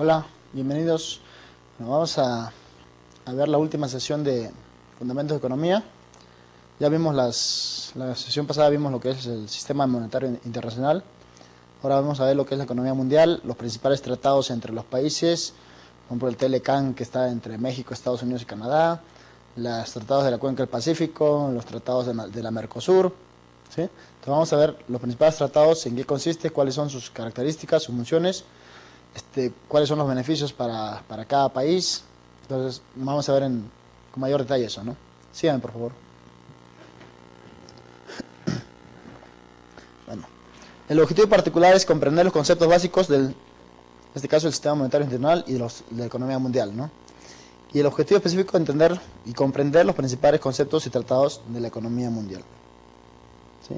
Hola, bienvenidos. Bueno, vamos a ver la última sesión de Fundamentos de Economía. Ya vimos la sesión pasada vimos lo que es el sistema monetario internacional. Ahora vamos a ver lo que es la economía mundial, los principales tratados entre los países, por ejemplo el TLCAN que está entre México, Estados Unidos y Canadá, los tratados de la Cuenca del Pacífico, los tratados de la Mercosur, ¿sí? Entonces vamos a ver los principales tratados, en qué consiste, cuáles son sus características, sus funciones, cuáles son los beneficios para cada país. Entonces vamos a ver con mayor detalle eso, ¿no? Síganme, por favor. Bueno, el objetivo particular es comprender los conceptos básicos en este caso, el sistema monetario internacional y de la economía mundial, ¿no? Y el objetivo específico es entender y comprender los principales conceptos y tratados de la economía mundial, ¿sí?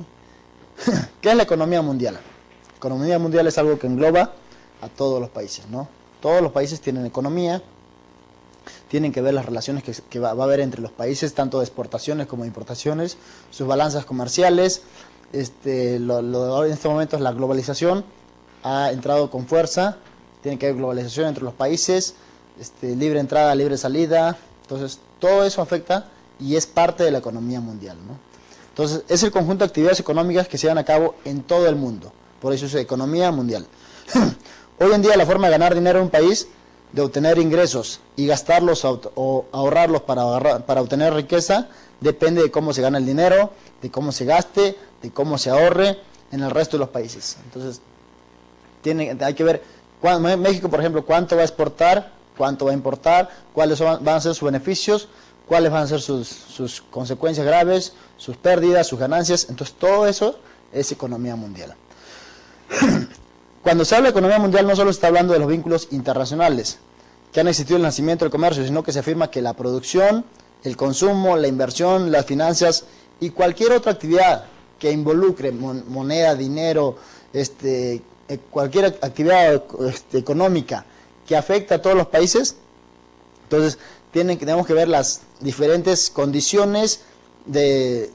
¿Qué es la economía mundial? La economía mundial es algo que engloba a todos los países, ¿no? Todos los países tienen economía, tienen que ver las relaciones que va a haber entre los países, tanto de exportaciones como de importaciones, sus balanzas comerciales. En este momento la globalización ha entrado con fuerza, tiene que haber globalización entre los países, libre entrada, libre salida. Entonces todo eso afecta y es parte de la economía mundial, ¿no? Entonces es el conjunto de actividades económicas que se llevan a cabo en todo el mundo, por eso es economía mundial. Hoy en día la forma de ganar dinero en un país, de obtener ingresos y gastarlos o ahorrarlos para obtener riqueza, depende de cómo se gana el dinero, de cómo se gaste, de cómo se ahorre en el resto de los países. Entonces hay que ver, México por ejemplo, cuánto va a exportar, cuánto va a importar, cuáles van a ser sus beneficios, cuáles van a ser sus consecuencias graves, sus pérdidas, sus ganancias. Entonces todo eso es economía mundial. Cuando se habla de economía mundial no solo se está hablando de los vínculos internacionales que han existido en el nacimiento del comercio, sino que se afirma que la producción, el consumo, la inversión, las finanzas y cualquier otra actividad que involucre moneda, dinero, cualquier actividad económica que afecta a todos los países, entonces tenemos que ver las diferentes condiciones de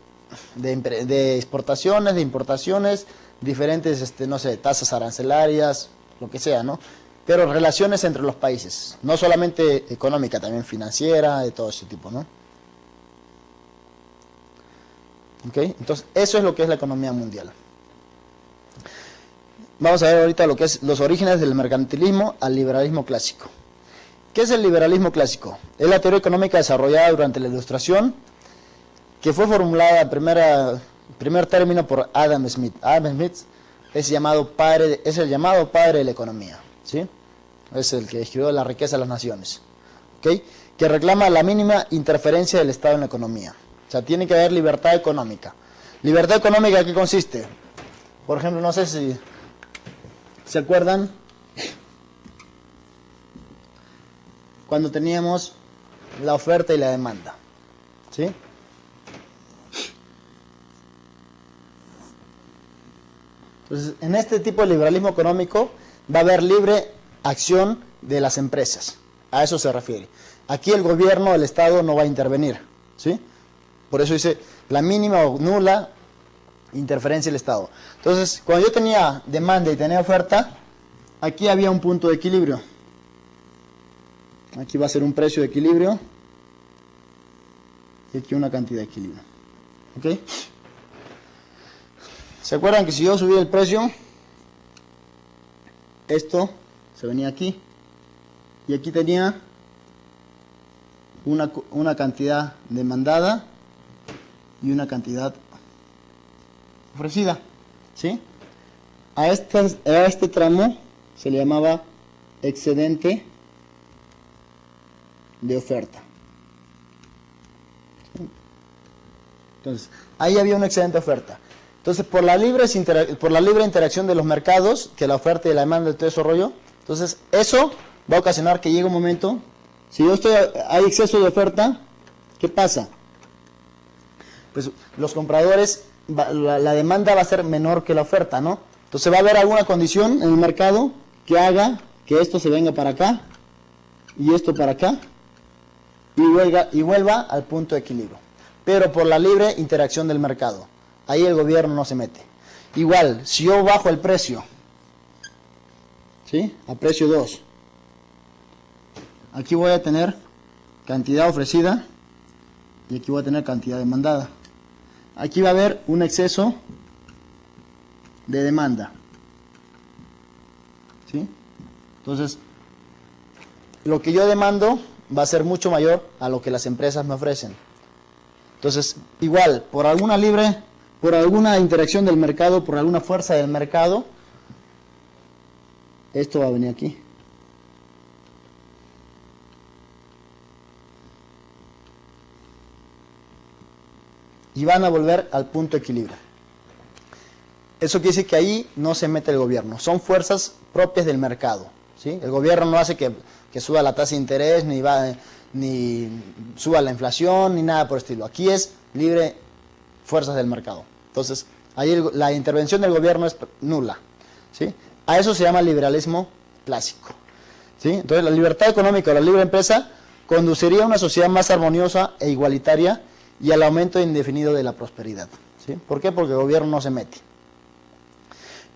exportaciones, de importaciones, diferentes, no sé, tasas arancelarias, lo que sea, ¿no? Pero relaciones entre los países, no solamente económica, también financiera, de todo ese tipo, ¿no? ¿Ok? Entonces, eso es lo que es la economía mundial. Vamos a ver ahorita lo que es los orígenes del mercantilismo al liberalismo clásico. ¿Qué es el liberalismo clásico? Es la teoría económica desarrollada durante la Ilustración, que fue formulada en primer término por Adam Smith. Adam Smith es el llamado padre de la economía, ¿sí? Es el que escribió La riqueza de las naciones, ¿okay? Que reclama la mínima interferencia del Estado en la economía. O sea, tiene que haber libertad económica. ¿Libertad económica qué consiste? Por ejemplo, no sé si se acuerdan cuando teníamos la oferta y la demanda, ¿sí? Entonces, en este tipo de liberalismo económico va a haber libre acción de las empresas. A eso se refiere. Aquí el gobierno, el Estado no va a intervenir, ¿sí? Por eso dice la mínima o nula interferencia del Estado. Entonces, cuando yo tenía demanda y tenía oferta, aquí había un punto de equilibrio. Aquí va a ser un precio de equilibrio y aquí una cantidad de equilibrio, ¿ok? ¿Se acuerdan que si yo subía el precio, esto se venía aquí y aquí tenía una cantidad demandada y una cantidad ofrecida, ¿sí? A este tramo se le llamaba excedente de oferta. Entonces, ahí había un excedente de oferta. Entonces, por la libre interacción de los mercados, que la oferta y la demanda de todo ese rollo, entonces eso va a ocasionar que llegue un momento, si hay exceso de oferta, ¿qué pasa? Pues los compradores, la demanda va a ser menor que la oferta, ¿no? Entonces va a haber alguna condición en el mercado que haga que esto se venga para acá y esto para acá y vuelva al punto de equilibrio. Pero por la libre interacción del mercado. Ahí el gobierno no se mete. Igual, si yo bajo el precio, ¿sí? A precio 2, aquí voy a tener cantidad ofrecida y aquí voy a tener cantidad demandada. Aquí va a haber un exceso de demanda, ¿sí? Entonces, lo que yo demando va a ser mucho mayor a lo que las empresas me ofrecen. Entonces, igual, por alguna interacción del mercado, por alguna fuerza del mercado, esto va a venir aquí. Y van a volver al punto de equilibrio. Eso quiere decir que ahí no se mete el gobierno. Son fuerzas propias del mercado, ¿sí? El gobierno no hace que suba la tasa de interés, ni suba la inflación, ni nada por el estilo. Aquí es libre fuerzas del mercado. Entonces, ahí la intervención del gobierno es nula, ¿sí? A eso se llama liberalismo clásico, ¿sí? Entonces, la libertad económica o la libre empresa conduciría a una sociedad más armoniosa e igualitaria y al aumento indefinido de la prosperidad, ¿sí? ¿Por qué? Porque el gobierno no se mete.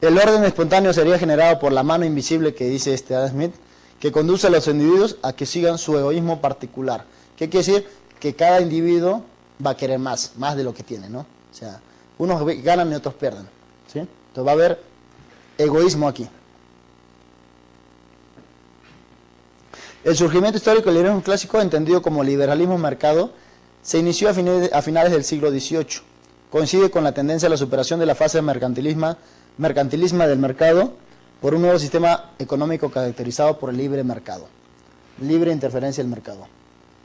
El orden espontáneo sería generado por la mano invisible que dice Adam Smith, que conduce a los individuos a que sigan su egoísmo particular. ¿Qué quiere decir? Que cada individuo va a querer más de lo que tiene, ¿no? O sea, unos ganan y otros pierden, ¿sí? Entonces va a haber egoísmo aquí. El surgimiento histórico del liberalismo clásico, entendido como liberalismo mercado, se inició a finales del siglo XVIII. Coincide con la tendencia a la superación de la fase de mercantilismo del mercado por un nuevo sistema económico caracterizado por el libre mercado, libre interferencia del mercado,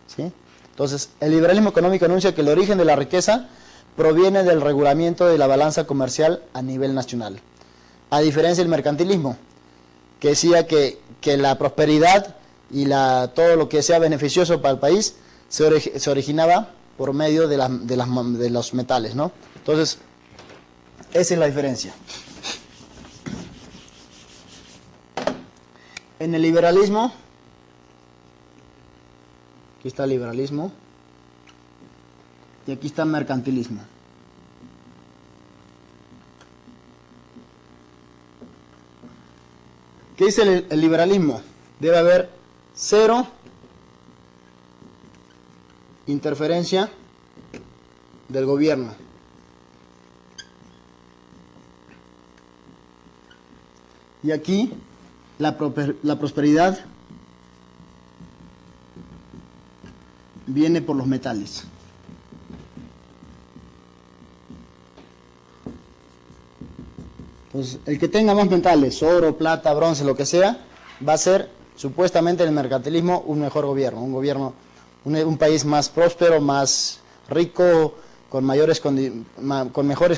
¿sí? Entonces, el liberalismo económico anuncia que el origen de la riqueza proviene del regulamiento de la balanza comercial a nivel nacional, a diferencia del mercantilismo, que decía que la prosperidad y todo lo que sea beneficioso para el país se originaba por medio de los metales, ¿no? Entonces, esa es la diferencia. En el liberalismo, aquí está el liberalismo y aquí está el mercantilismo. ¿Qué dice el liberalismo? Debe haber cero interferencia del gobierno. Y aquí la prosperidad viene por los metales. Pues el que tenga más metales, oro, plata, bronce, lo que sea, va a ser supuestamente en el mercantilismo un mejor gobierno, un país más próspero, más rico, con mejores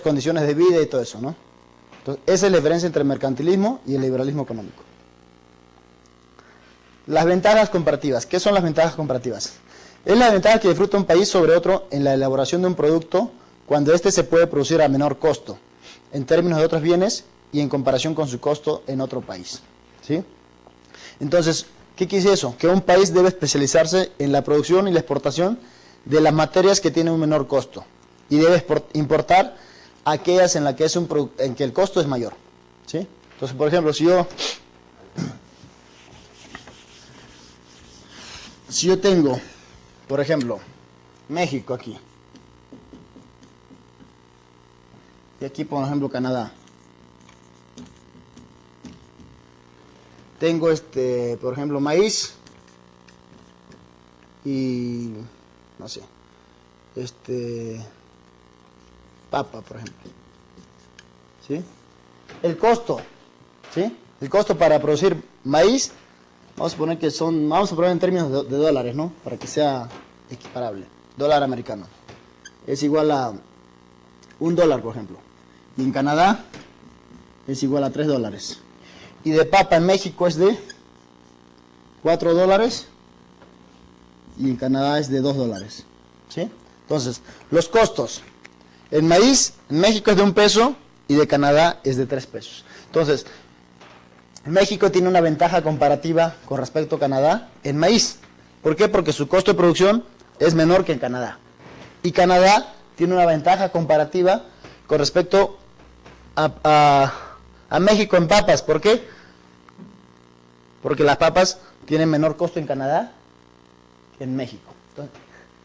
condiciones de vida y todo eso, ¿no? Entonces, esa es la diferencia entre el mercantilismo y el liberalismo económico. Las ventajas comparativas. ¿Qué son las ventajas comparativas? Es la ventaja que disfruta un país sobre otro en la elaboración de un producto cuando éste se puede producir a menor costo, en términos de otros bienes y en comparación con su costo en otro país, ¿sí? Entonces, ¿qué quiere decir eso? Que un país debe especializarse en la producción y la exportación de las materias que tienen un menor costo y debe importar aquellas en las que en que el costo es mayor, ¿sí? Entonces, por ejemplo, si yo tengo, por ejemplo, México aquí, y aquí, por ejemplo, Canadá, tengo por ejemplo, maíz y, no sé, papa, por ejemplo, ¿sí? El costo, ¿sí? El costo para producir maíz, vamos a poner en términos de dólares, ¿no? Para que sea equiparable. Dólar americano es igual a $1, por ejemplo. Y en Canadá es igual a $3. Y de papa en México es de $4 y en Canadá es de $2, ¿sí? Entonces, los costos. El maíz en México es de $1 y de Canadá es de $3. Entonces, México tiene una ventaja comparativa con respecto a Canadá en maíz. ¿Por qué? Porque su costo de producción es menor que en Canadá. Y Canadá tiene una ventaja comparativa con respecto a México en papas. ¿Por qué? Porque las papas tienen menor costo en Canadá en México. Entonces,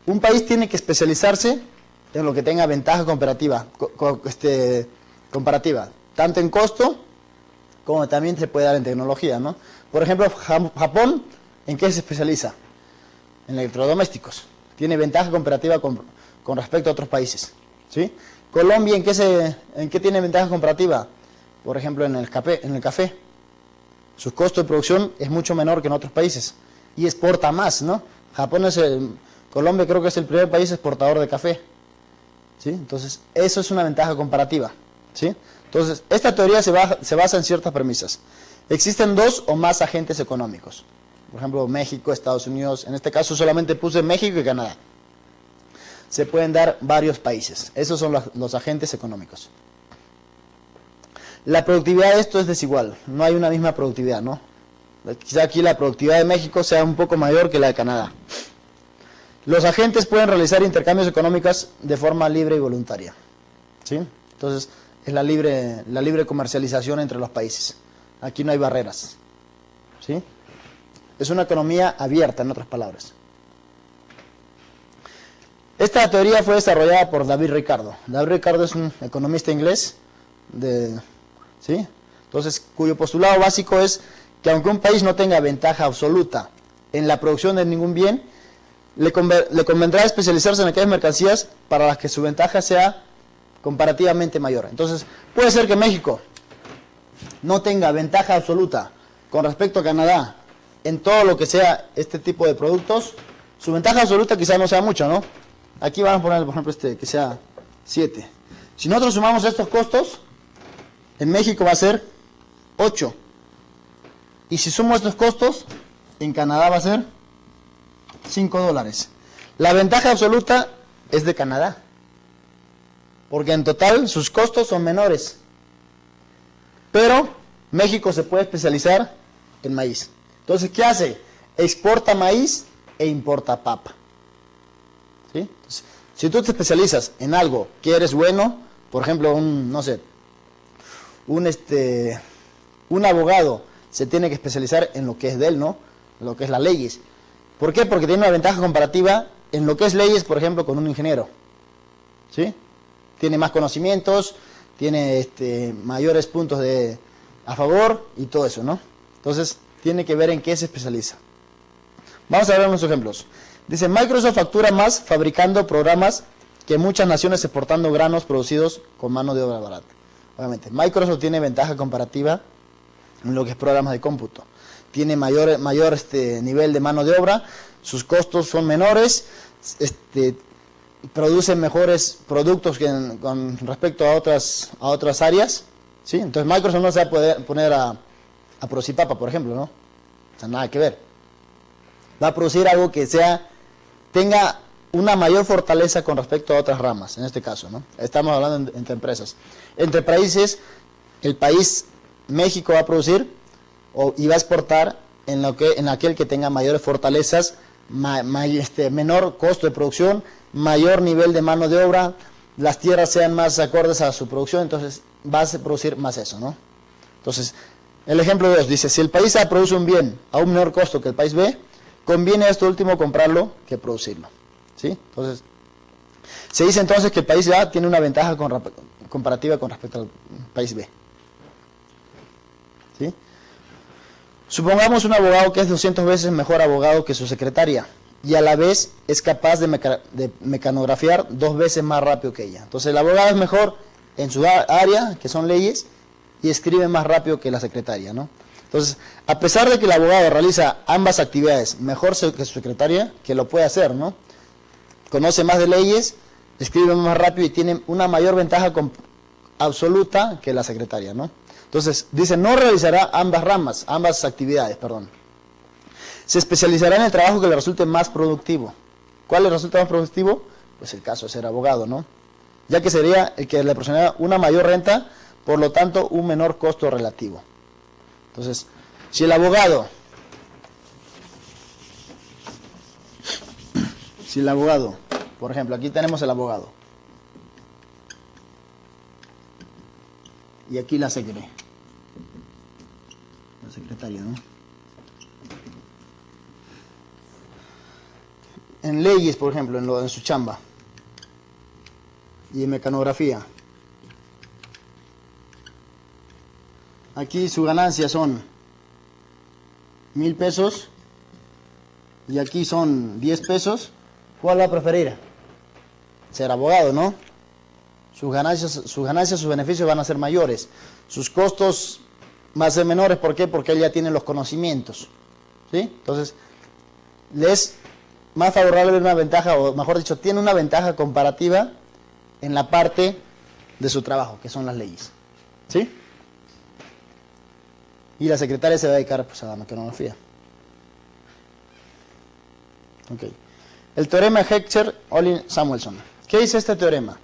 un país tiene que especializarse en lo que tenga ventaja comparativa, comparativa, tanto en costo como también se puede dar en tecnología, ¿no? Por ejemplo, Japón, ¿en qué se especializa? En electrodomésticos. Tiene ventaja comparativa con respecto a otros países, ¿sí? Colombia, ¿en qué tiene ventaja comparativa? Por ejemplo, en el café. Su costo de producción es mucho menor que en otros países y exporta más, ¿no? Colombia creo que es el primer país exportador de café, ¿sí? Entonces, eso es una ventaja comparativa, ¿sí? Entonces, esta teoría se basa en ciertas premisas. Existen dos o más agentes económicos. Por ejemplo, México, Estados Unidos. En este caso solamente puse México y Canadá. Se pueden dar varios países. Esos son los agentes económicos. La productividad de esto es desigual. No hay una misma productividad, ¿no? Quizá aquí la productividad de México sea un poco mayor que la de Canadá. Los agentes pueden realizar intercambios económicos de forma libre y voluntaria, ¿sí? Entonces, es la libre comercialización entre los países. Aquí no hay barreras, ¿sí? Es una economía abierta, en otras palabras. Esta teoría fue desarrollada por David Ricardo. David Ricardo es un economista inglés, ¿sí? Entonces, cuyo postulado básico es que aunque un país no tenga ventaja absoluta en la producción de ningún bien, le convendrá especializarse en aquellas mercancías para las que su ventaja sea comparativamente mayor. Entonces, puede ser que México no tenga ventaja absoluta con respecto a Canadá en todo lo que sea este tipo de productos. Su ventaja absoluta quizá no sea mucho, ¿no? Aquí van a poner, por ejemplo, que sea 7. Si nosotros sumamos estos costos, en México va a ser 8. Y si sumo estos costos, en Canadá va a ser $5. La ventaja absoluta es de Canadá, porque en total sus costos son menores. Pero México se puede especializar en maíz. Entonces, ¿qué hace? Exporta maíz e importa papa, ¿sí? Entonces, si tú te especializas en algo que eres bueno, por ejemplo, un abogado se tiene que especializar en lo que es de él, ¿no? En lo que es las leyes. ¿Por qué? Porque tiene una ventaja comparativa en lo que es leyes, por ejemplo, con un ingeniero, ¿sí? Tiene más conocimientos, tiene mayores puntos a favor y todo eso, ¿no? Entonces, tiene que ver en qué se especializa. Vamos a ver unos ejemplos. Dice, Microsoft factura más fabricando programas que muchas naciones exportando granos producidos con mano de obra barata. Obviamente, Microsoft tiene ventaja comparativa en lo que es programas de cómputo. Tiene mayor nivel de mano de obra, sus costos son menores, producen mejores productos con respecto a otras áreas, ¿sí? Entonces Microsoft no se va a poder poner a producir papa, por ejemplo, ¿no? O sea, nada que ver. Va a producir algo que tenga una mayor fortaleza con respecto a otras ramas, en este caso, ¿no? Estamos hablando entre empresas. Entre países, el país México va a producir y va a exportar en aquel que tenga mayores fortalezas, menor costo de producción, mayor nivel de mano de obra, las tierras sean más acordes a su producción, entonces va a producir más eso, ¿no? Entonces, el ejemplo 2 dice, si el país A produce un bien a un menor costo que el país B, conviene a este último comprarlo que producirlo, ¿sí? Entonces, se dice entonces que el país A tiene una ventaja comparativa con respecto al país B, ¿sí? Supongamos un abogado que es 200 veces mejor abogado que su secretaria y a la vez es capaz de mecanografiar 2 veces más rápido que ella. Entonces el abogado es mejor en su área, que son leyes, y escribe más rápido que la secretaria, ¿no? Entonces, a pesar de que el abogado realiza ambas actividades mejor que su secretaria, que lo puede hacer, ¿no? Conoce más de leyes, escribe más rápido y tiene una mayor ventaja absoluta que la secretaria, ¿no? Entonces, dice, no realizará ambas actividades. Se especializará en el trabajo que le resulte más productivo. ¿Cuál le resulta más productivo? Pues el caso de ser abogado, ¿no? Ya que sería el que le proporcionará una mayor renta, por lo tanto, un menor costo relativo. Entonces, si el abogado, por ejemplo, aquí tenemos el abogado, y aquí la secretaria, ¿no? en leyes, por ejemplo, en su chamba y en mecanografía, aquí su ganancia son 1000 pesos y aquí son 10 pesos, ¿cuál va a preferir? Ser abogado, ¿no? Sus ganancias, sus beneficios van a ser mayores, sus costos van a ser menores. ¿Por qué? Porque él ya tiene los conocimientos, ¿sí? Entonces, le es más favorable una ventaja, o mejor dicho, tiene una ventaja comparativa en la parte de su trabajo, que son las leyes, ¿sí? Y la secretaria se va a dedicar, pues, a la mecanografía. Okay. El teorema Heckscher-Ohlin-Samuelson. ¿Qué dice este teorema?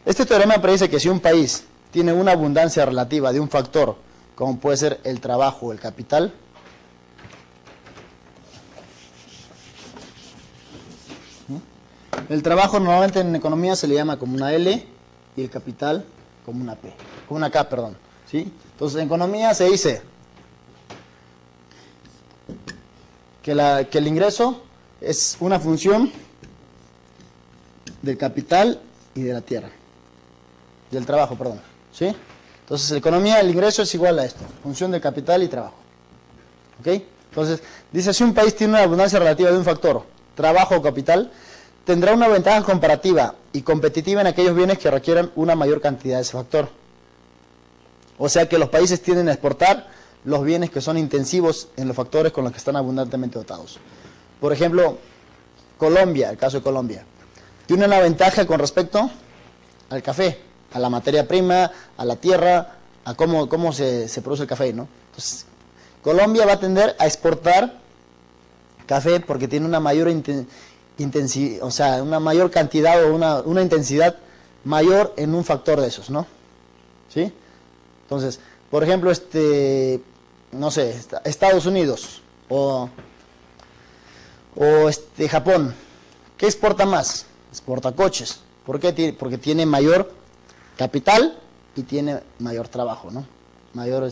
Este teorema predice que si un país tiene una abundancia relativa de un factor, como puede ser el trabajo o el capital, el trabajo normalmente en economía se le llama como una L y el capital como una P, como una K, perdón, ¿sí? Entonces en economía se dice que el ingreso es una función del capital y de la tierra, del trabajo, perdón, ¿sí? Entonces en economía el ingreso es igual a esto, función del capital y trabajo, ¿ok? Entonces dice, si un país tiene una abundancia relativa de un factor, trabajo o capital, tendrá una ventaja comparativa y competitiva en aquellos bienes que requieran una mayor cantidad de ese factor. O sea que los países tienden a exportar los bienes que son intensivos en los factores con los que están abundantemente dotados. Por ejemplo, Colombia, el caso de Colombia, tiene una ventaja con respecto al café, a la materia prima, a la tierra, a cómo se produce el café, ¿no? Entonces, Colombia va a tender a exportar café porque tiene una mayor intensidad, o sea, una mayor cantidad o una intensidad mayor en un factor de esos, ¿no? ¿Sí? Entonces, por ejemplo, no sé, Estados Unidos o Japón, ¿qué exporta más? Exporta coches. ¿Por qué? Porque tiene mayor capital y tiene mayor trabajo, ¿no? Mayor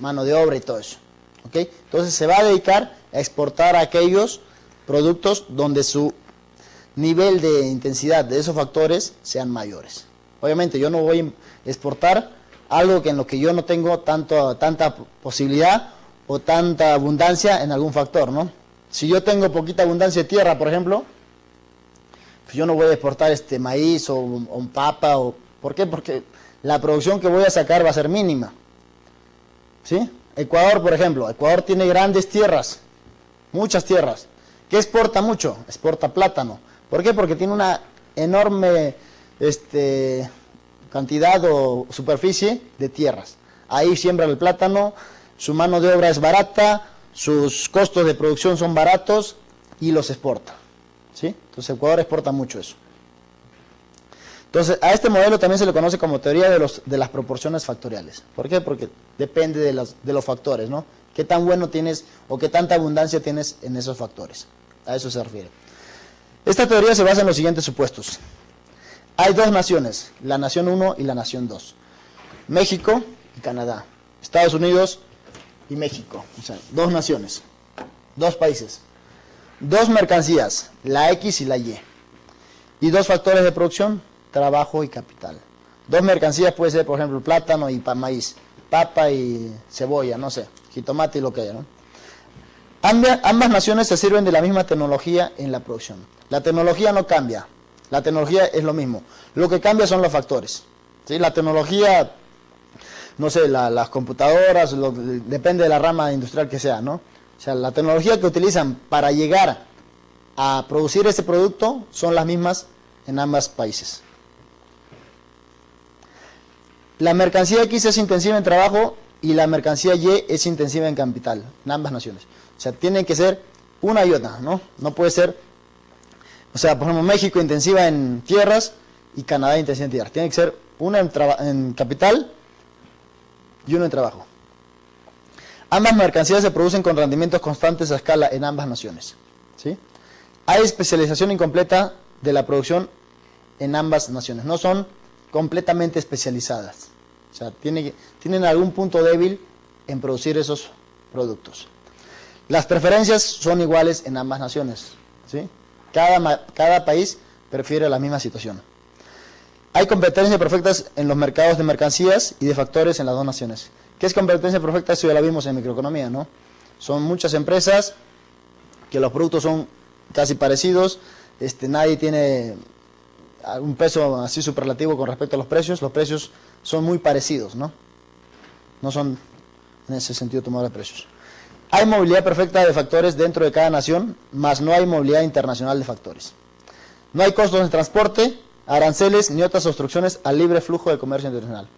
mano de obra y todo eso, ¿ok? Entonces se va a dedicar a exportar aquellos productos donde su nivel de intensidad de esos factores sean mayores. Obviamente yo no voy a exportar algo en lo que yo no tengo tanta posibilidad o tanta abundancia en algún factor, ¿no? Si yo tengo poquita abundancia de tierra, por ejemplo, pues yo no voy a exportar maíz o papa. ¿Por qué? Porque la producción que voy a sacar va a ser mínima, ¿sí? Ecuador, por ejemplo, Ecuador tiene grandes tierras, muchas tierras. ¿Qué exporta mucho? Exporta plátano. ¿Por qué? Porque tiene una enorme cantidad o superficie de tierras. Ahí siembra el plátano, su mano de obra es barata, sus costos de producción son baratos y los exporta, ¿sí? Entonces Ecuador exporta mucho eso. Entonces a este modelo también se le conoce como teoría de las proporciones factoriales. ¿Por qué? Porque depende de los factores, ¿no? Qué tan bueno tienes o qué tanta abundancia tienes en esos factores. A eso se refiere. Esta teoría se basa en los siguientes supuestos. Hay dos naciones, la nación 1 y la nación 2. México y Canadá. Estados Unidos y México. O sea, dos naciones, dos países. Dos mercancías, la X y la Y. Y dos factores de producción, trabajo y capital. Dos mercancías puede ser, por ejemplo, plátano y maíz, papa y cebolla, no sé, jitomate y lo que haya, ¿no? Ambas naciones se sirven de la misma tecnología en la producción. La tecnología no cambia, la tecnología es lo mismo. Lo que cambia son los factores, ¿sí? La tecnología, no sé, las computadoras, depende de la rama industrial que sea, ¿no? O sea, la tecnología que utilizan para llegar a producir ese producto son las mismas en ambos países. La mercancía X es intensiva en trabajo y la mercancía Y es intensiva en capital, en ambas naciones. O sea, tienen que ser una y otra, ¿no? No puede ser, o sea, por ejemplo, México intensiva en tierras y Canadá intensiva en tierras. Tiene que ser una en capital y uno en trabajo. Ambas mercancías se producen con rendimientos constantes a escala en ambas naciones, ¿sí? Hay especialización incompleta de la producción en ambas naciones. No son completamente especializadas. O sea, tienen algún punto débil en producir esos productos. Las preferencias son iguales en ambas naciones, ¿sí? Cada país prefiere la misma situación. Hay competencias perfectas en los mercados de mercancías y de factores en las dos naciones. ¿Qué es competencia perfecta? Eso ya lo vimos en microeconomía, ¿no? Son muchas empresas que los productos son casi parecidos, nadie tiene un peso así superlativo con respecto a los precios son muy parecidos, ¿no? No son en ese sentido tomadores de precios. Hay movilidad perfecta de factores dentro de cada nación, mas no hay movilidad internacional de factores. No hay costos de transporte, aranceles ni otras obstrucciones al libre flujo de comercio internacional.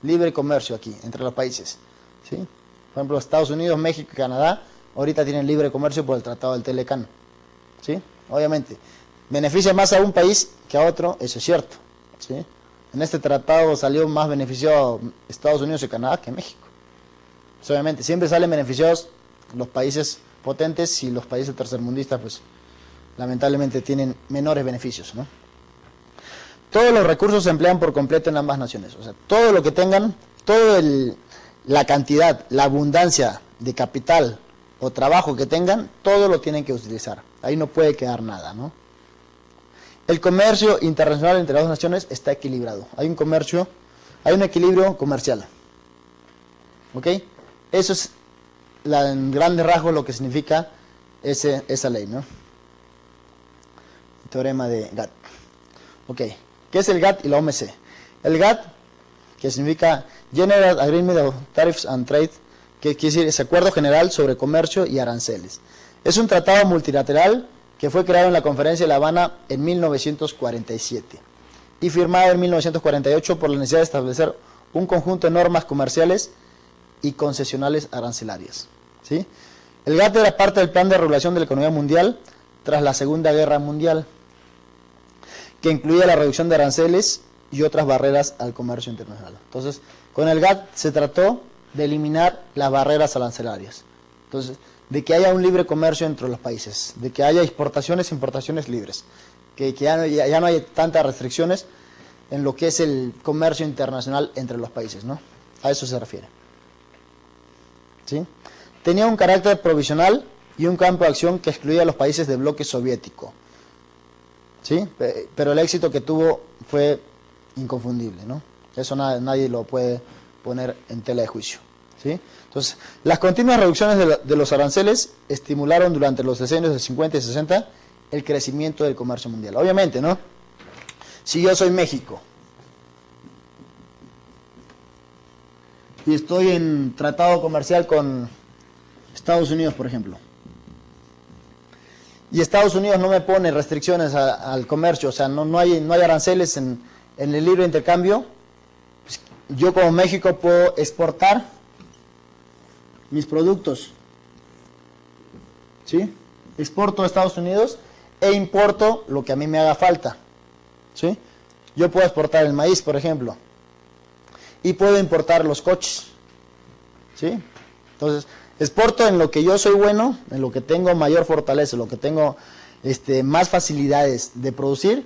Libre comercio aquí, entre los países, ¿sí? Por ejemplo, Estados Unidos, México y Canadá ahorita tienen libre comercio por el Tratado del Telecán, ¿sí? Obviamente, beneficia más a un país que a otro, eso es cierto, ¿sí? En este tratado salió más beneficiado Estados Unidos y Canadá que México. Pues obviamente, siempre salen beneficiados los países potentes y los países tercermundistas, pues, lamentablemente tienen menores beneficios, ¿no? Todos los recursos se emplean por completo en ambas naciones. O sea, todo lo que tengan, la cantidad, la abundancia de capital o trabajo que tengan, todo lo tienen que utilizar. Ahí no puede quedar nada, ¿no? El comercio internacional entre las dos naciones está equilibrado. Hay un equilibrio comercial. ¿Ok? Eso es, en grandes rasgos, lo que significa esa ley, ¿no? El teorema de GATT. Ok. ¿Qué es el GATT y la OMC? El GATT, que significa General Agreement of Tariffs and Trade, que quiere decir es Acuerdo General sobre Comercio y Aranceles. Es un tratado multilateral que fue creado en la Conferencia de La Habana en 1947 y firmado en 1948 por la necesidad de establecer un conjunto de normas comerciales y concesionales arancelarias, ¿sí? El GATT era parte del plan de regulación de la economía mundial tras la Segunda Guerra Mundial, que incluía la reducción de aranceles y otras barreras al comercio internacional. Entonces, con el GATT se trató de eliminar las barreras arancelarias. Entonces, de que haya un libre comercio entre los países, de que haya exportaciones e importaciones libres, que ya no hay tantas restricciones en lo que es el comercio internacional entre los países, ¿no? A eso se refiere, ¿sí? Tenía un carácter provisional y un campo de acción que excluía a los países del bloque soviético, ¿sí? Pero el éxito que tuvo fue inconfundible, ¿no? Eso nadie lo puede poner en tela de juicio, ¿sí? Entonces, las continuas reducciones de los aranceles estimularon durante los decenios de 50 y 60 el crecimiento del comercio mundial. Obviamente, ¿no? Si yo soy México y estoy en tratado comercial con Estados Unidos, por ejemplo, y Estados Unidos no me pone restricciones al comercio, o sea, no hay aranceles en el libre intercambio, pues yo como México puedo exportar mis productos, ¿sí? Exporto a Estados Unidos e importo lo que a mí me haga falta, ¿sí? Yo puedo exportar el maíz, por ejemplo, y puedo importar los coches, ¿sí? Entonces, exporto en lo que yo soy bueno, en lo que tengo mayor fortaleza, en lo que tengo más facilidades de producir,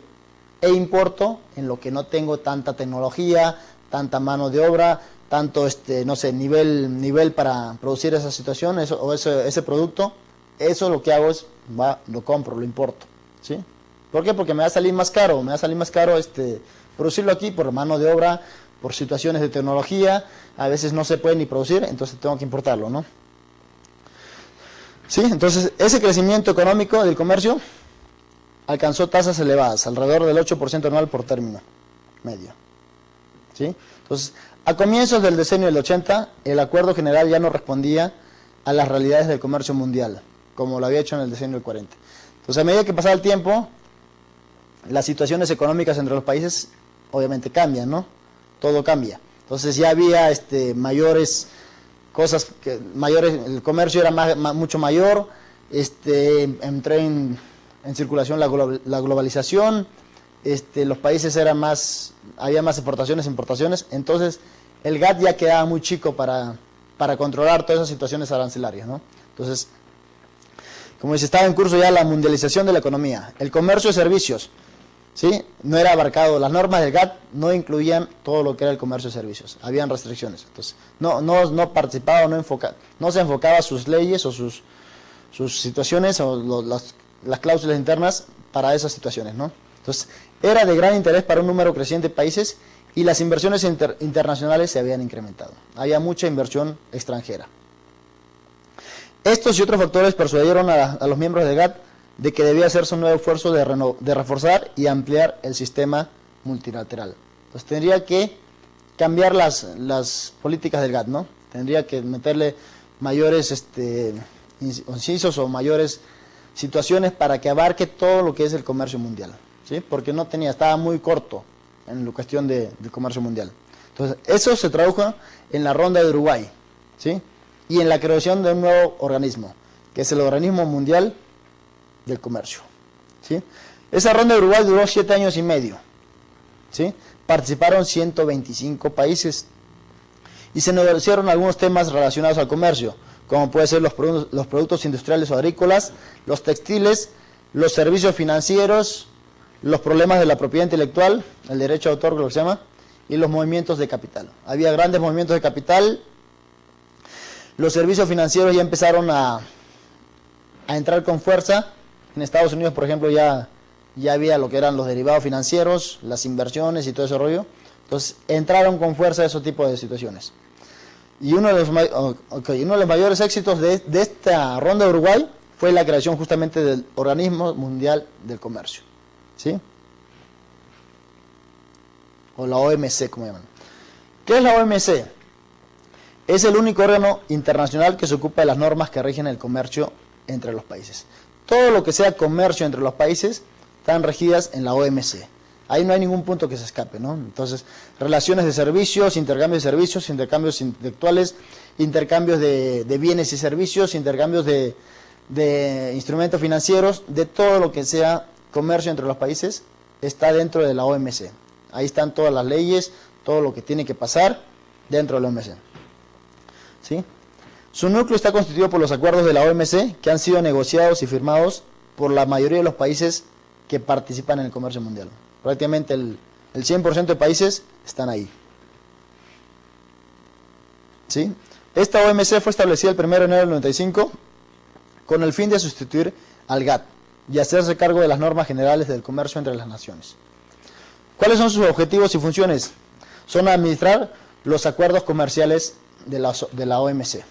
e importo en lo que no tengo tanta tecnología, tanta mano de obra, tanto no sé, nivel para producir esa situación ese producto. Eso lo que hago es lo compro, lo importo, ¿sí? ¿Por qué? Porque me va a salir más caro, producirlo aquí por mano de obra, por situaciones de tecnología, a veces no se puede ni producir, entonces tengo que importarlo, ¿no? ¿Sí? Entonces, ese crecimiento económico del comercio alcanzó tasas elevadas, alrededor del 8% anual por término medio, ¿sí? Entonces, a comienzos del decenio del 80, el acuerdo general ya no respondía a las realidades del comercio mundial, como lo había hecho en el decenio del 40. Entonces, a medida que pasaba el tiempo, las situaciones económicas entre los países obviamente cambian, ¿no? Todo cambia. Entonces ya había mayores cosas, el comercio era mucho mayor, entré en circulación la globalización, los países había más exportaciones e importaciones, entonces el GATT ya quedaba muy chico para controlar todas esas situaciones arancelarias, ¿no? Entonces, como dice, estaba en curso ya la mundialización de la economía, el comercio de servicios, ¿sí? No era abarcado, las normas del GATT no incluían todo lo que era el comercio de servicios, habían restricciones, entonces no participaba, no se enfocaba sus leyes o sus situaciones o las cláusulas internas para esas situaciones, ¿no? Entonces, era de gran interés para un número creciente de países y las inversiones internacionales se habían incrementado. Había mucha inversión extranjera. Estos y otros factores persuadieron a los miembros de GATT de que debía hacerse un nuevo esfuerzo de reforzar y ampliar el sistema multilateral. Entonces tendría que cambiar las políticas del GATT, ¿no? Tendría que meterle mayores incisos o mayores situaciones para que abarque todo lo que es el comercio mundial, ¿sí? Porque estaba muy corto en la cuestión del comercio mundial. Entonces, eso se tradujo en la ronda de Uruguay, ¿sí? Y en la creación de un nuevo organismo, que es el Organismo Mundial del Comercio, ¿sí? Esa ronda de Uruguay duró 7 años y medio, ¿sí? Participaron 125 países y se negociaron algunos temas relacionados al comercio, como pueden ser los productos industriales o agrícolas, los textiles, los servicios financieros, los problemas de la propiedad intelectual, el derecho de autor, lo que se llama, y los movimientos de capital. Había grandes movimientos de capital. Los servicios financieros ya empezaron a entrar con fuerza. En Estados Unidos, por ejemplo, ya había lo que eran los derivados financieros, las inversiones y todo ese rollo. Entonces, entraron con fuerza esos tipos de situaciones. Y uno de los mayores éxitos de esta ronda de Uruguay fue la creación justamente del Organismo Mundial del Comercio, ¿sí? O la OMC, como llaman. ¿Qué es la OMC? Es el único órgano internacional que se ocupa de las normas que rigen el comercio entre los países. Todo lo que sea comercio entre los países están regidas en la OMC. Ahí no hay ningún punto que se escape, ¿no? Entonces, relaciones de servicios, intercambios de servicios, intercambios intelectuales, intercambios de bienes y servicios, intercambios de instrumentos financieros, de todo lo que sea comercio entre los países, está dentro de la OMC. Ahí están todas las leyes, todo lo que tiene que pasar dentro de la OMC, ¿sí? Su núcleo está constituido por los acuerdos de la OMC que han sido negociados y firmados por la mayoría de los países que participan en el comercio mundial. Prácticamente el 100% de países están ahí, ¿sí? Esta OMC fue establecida el 1 de enero del 95 con el fin de sustituir al GATT y hacerse cargo de las normas generales del comercio entre las naciones. ¿Cuáles son sus objetivos y funciones? Son administrar los acuerdos comerciales de la OMC.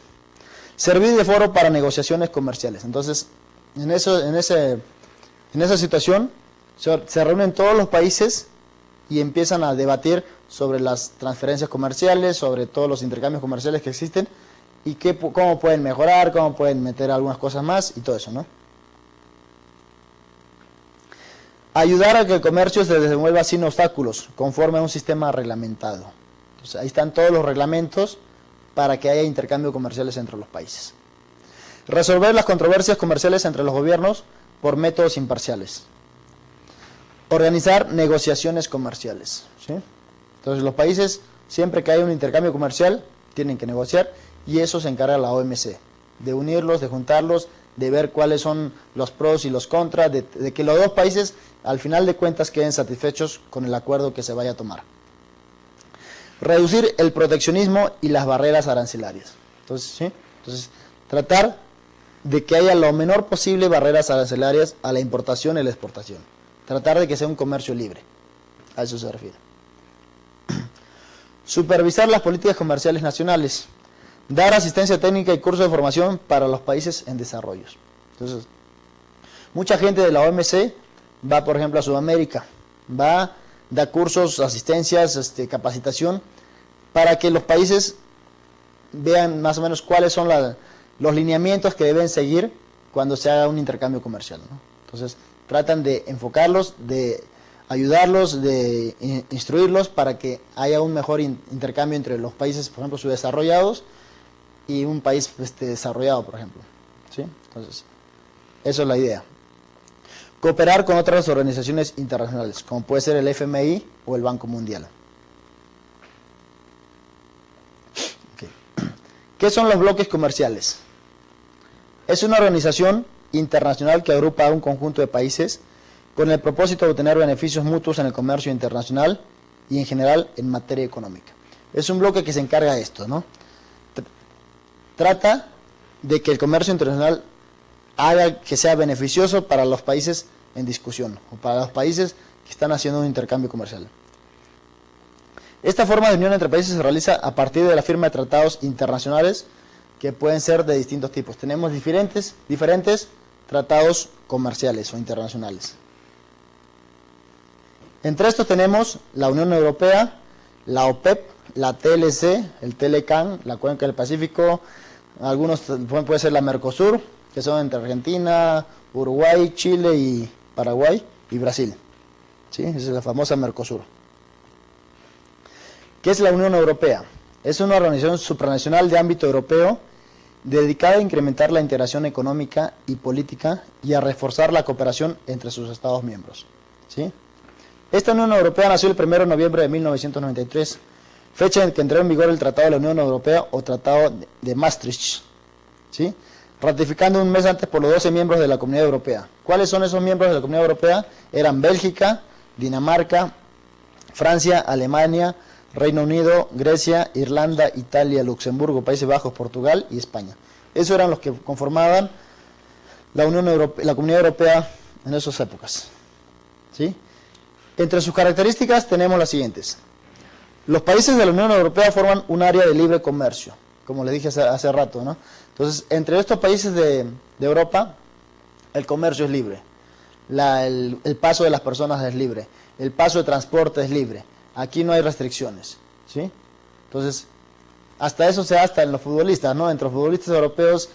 Servir de foro para negociaciones comerciales. Entonces, en esa situación se reúnen todos los países y empiezan a debatir sobre las transferencias comerciales, sobre todos los intercambios comerciales que existen y cómo pueden mejorar, cómo pueden meter algunas cosas más y todo eso, ¿no? Ayudar a que el comercio se desenvuelva sin obstáculos, conforme a un sistema reglamentado. Entonces, ahí están todos los reglamentos para que haya intercambios comerciales entre los países. Resolver las controversias comerciales entre los gobiernos por métodos imparciales. Organizar negociaciones comerciales, ¿sí? Entonces los países, siempre que haya un intercambio comercial, tienen que negociar y eso se encarga la OMC, de unirlos, de juntarlos, de ver cuáles son los pros y los contras, de que los dos países al final de cuentas queden satisfechos con el acuerdo que se vaya a tomar. Reducir el proteccionismo y las barreras arancelarias. Entonces, ¿sí? Entonces, tratar de que haya lo menor posible barreras arancelarias a la importación y la exportación. Tratar de que sea un comercio libre. A eso se refiere. Supervisar las políticas comerciales nacionales. Dar asistencia técnica y cursos de formación para los países en desarrollo. Entonces, mucha gente de la OMC va, por ejemplo, a Sudamérica. Da cursos, asistencias, capacitación, para que los países vean más o menos cuáles son los lineamientos que deben seguir cuando se haga un intercambio comercial, ¿no? Entonces, tratan de enfocarlos, de ayudarlos, de instruirlos para que haya un mejor intercambio entre los países, por ejemplo, subdesarrollados y un país desarrollado, por ejemplo, ¿sí? Entonces, eso es la idea. Cooperar con otras organizaciones internacionales, como puede ser el FMI o el Banco Mundial. Okay. ¿Qué son los bloques comerciales? Es una organización internacional que agrupa a un conjunto de países con el propósito de obtener beneficios mutuos en el comercio internacional y en general en materia económica. Es un bloque que se encarga de esto, ¿no? Trata de que el comercio internacional haga que sea beneficioso para los países en discusión, o para los países que están haciendo un intercambio comercial. Esta forma de unión entre países se realiza a partir de la firma de tratados internacionales que pueden ser de distintos tipos. Tenemos diferentes tratados comerciales o internacionales. Entre estos tenemos la Unión Europea, la OPEP, la TLC, el Telecan, la Cuenca del Pacífico, algunos puede ser la Mercosur, que son entre Argentina, Uruguay, Chile y Paraguay y Brasil. ¿Sí? Esa es la famosa Mercosur. ¿Qué es la Unión Europea? Es una organización supranacional de ámbito europeo dedicada a incrementar la integración económica y política y a reforzar la cooperación entre sus Estados miembros. ¿Sí? Esta Unión Europea nació el 1 de noviembre de 1993, fecha en que entró en vigor el Tratado de la Unión Europea o Tratado de Maastricht, ¿sí? Ratificando un mes antes por los 12 miembros de la Comunidad Europea. ¿Cuáles son esos miembros de la Comunidad Europea? Eran Bélgica, Dinamarca, Francia, Alemania, Reino Unido, Grecia, Irlanda, Italia, Luxemburgo, Países Bajos, Portugal y España. Esos eran los que conformaban la Unión Europea, la Comunidad Europea en esas épocas. ¿Sí? Entre sus características tenemos las siguientes. Los países de la Unión Europea forman un área de libre comercio, como les dije hace rato, ¿no? Entonces, entre estos países de Europa, el comercio es libre, el paso de las personas es libre, el paso de transporte es libre, aquí no hay restricciones, ¿sí? Entonces, hasta eso se da hasta en los futbolistas, ¿no? Entre los futbolistas europeos,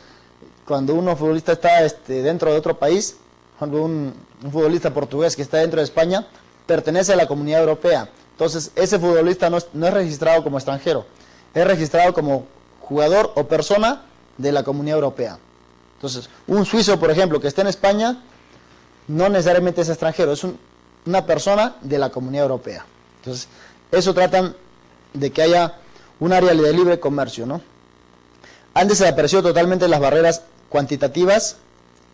cuando un futbolista está dentro de otro país, cuando un futbolista portugués que está dentro de España, pertenece a la Comunidad Europea. Entonces, ese futbolista no es registrado como extranjero, es registrado como jugador o persona de la Comunidad Europea. Entonces, un suizo, por ejemplo, que esté en España, no necesariamente es extranjero, es una persona de la Comunidad Europea. Entonces, eso tratan de que haya un área de libre comercio, ¿no? Antes se desapareció totalmente las barreras cuantitativas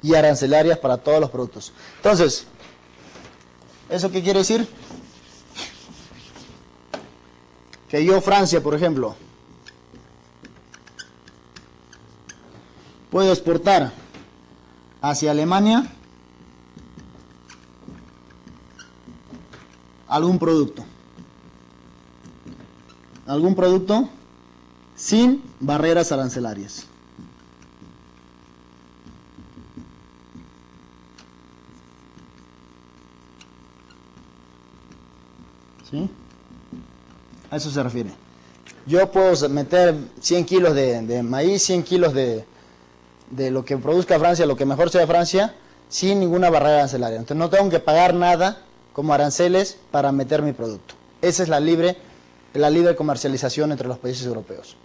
y arancelarias para todos los productos. Entonces, ¿eso qué quiere decir? Que yo, Francia, por ejemplo, puedo exportar hacia Alemania algún producto sin barreras arancelarias. ¿Sí? A eso se refiere. Yo puedo meter 100 kilos de maíz, 100 kilos de lo que produzca Francia, lo que mejor sea Francia, sin ninguna barrera arancelaria. Entonces no tengo que pagar nada como aranceles para meter mi producto. Esa es la libre comercialización entre los países europeos.